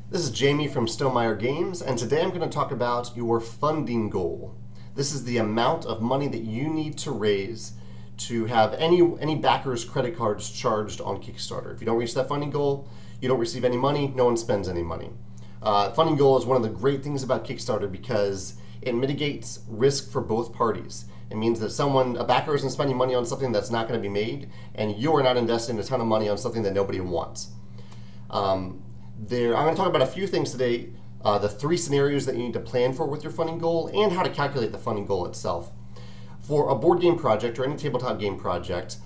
This is Jamey from Stonemaier Games, and today I'm going to talk about your funding goal. This is the amount of money that you need to raise to have any backers' credit cards charged on Kickstarter. If you don't reach that funding goal, you don't receive any money, no one spends any money. Funding goal is one of the great things about Kickstarter because it mitigates risk for both parties. It means that a backer isn't spending money on something that's not going to be made, and you are not investing a ton of money on something that nobody wants. I'm going to talk about a few things today, the 3 scenarios that you need to plan for with your funding goal, and how to calculate the funding goal itself. For a board game project or any tabletop game project,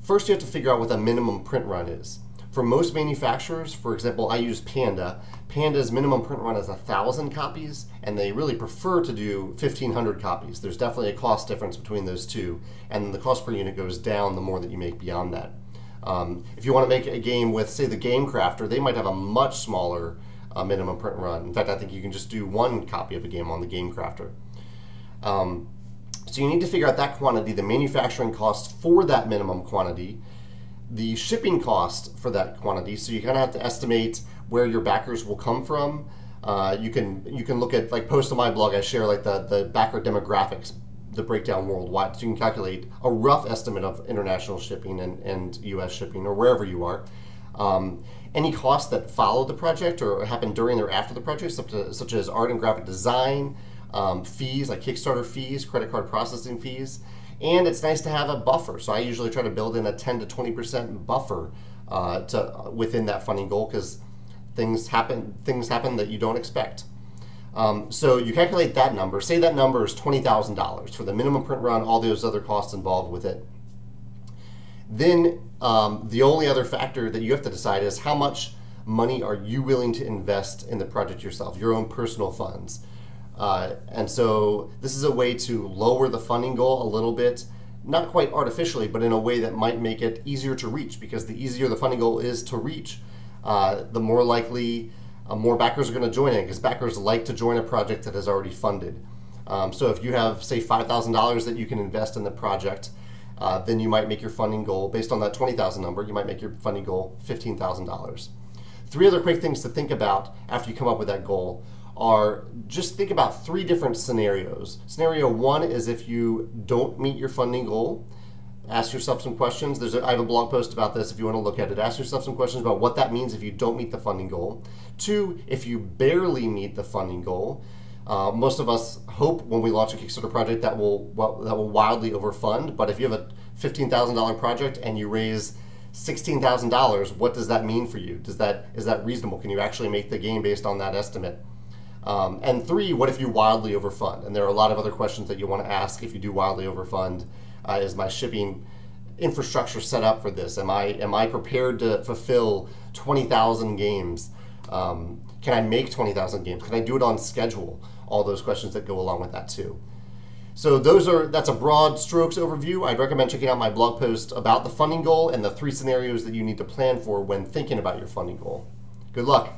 first you have to figure out what the minimum print run is. For most manufacturers, for example, I use Panda. Panda's minimum print run is 1,000 copies, and they really prefer to do 1,500 copies. There's definitely a cost difference between those two, and the cost per unit goes down the more that you make beyond that. If you want to make a game with, say, the Game Crafter, they might have a much smaller minimum print run. In fact, I think you can just do 1 copy of a game on the Game Crafter. So you need to figure out that quantity, the manufacturing cost for that minimum quantity, the shipping cost for that quantity. So you kind of have to estimate where your backers will come from. You can look at, like, post on my blog, I share like the backer demographics, the breakdown worldwide, so you can calculate a rough estimate of international shipping and US shipping or wherever you are. Any costs that follow the project or happen during or after the project, such as art and graphic design, fees like Kickstarter fees, credit card processing fees, and it's nice to have a buffer. So I usually try to build in a 10 to 20% buffer within that funding goal, because things happen that you don't expect. So you calculate that number. Say that number is $20,000 for the minimum print run, all those other costs involved with it. Then the only other factor that you have to decide is how much money are you willing to invest in the project yourself, your own personal funds. And so this is a way to lower the funding goal a little bit, not quite artificially, but in a way that might make it easier to reach, because the easier the funding goal is to reach, the more likely more backers are going to join in, because backers like to join a project that is already funded. So if you have, say, $5,000 that you can invest in the project, then you might make your funding goal, based on that 20,000 number, you might make your funding goal $15,000. 3 other quick things to think about after you come up with that goal are, just think about 3 different scenarios. Scenario 1 is if you don't meet your funding goal. Ask yourself some questions. I have a blog post about this if you want to look at it. Ask yourself some questions about what that means if you don't meet the funding goal. 2, if you barely meet the funding goal. Most of us hope when we launch a Kickstarter project that will wildly overfund, but if you have a $15,000 project and you raise $16,000, what does that mean for you? Is that reasonable? Can you actually make the game based on that estimate? And 3, what if you wildly overfund? And there are a lot of other questions that you want to ask if you do wildly overfund. Is my shipping infrastructure set up for this? Am I prepared to fulfill 20,000 games? Can I make 20,000 games? Can I do it on schedule? All those questions that go along with that too. So that's a broad strokes overview. I'd recommend checking out my blog post about the funding goal and the 3 scenarios that you need to plan for when thinking about your funding goal. Good luck.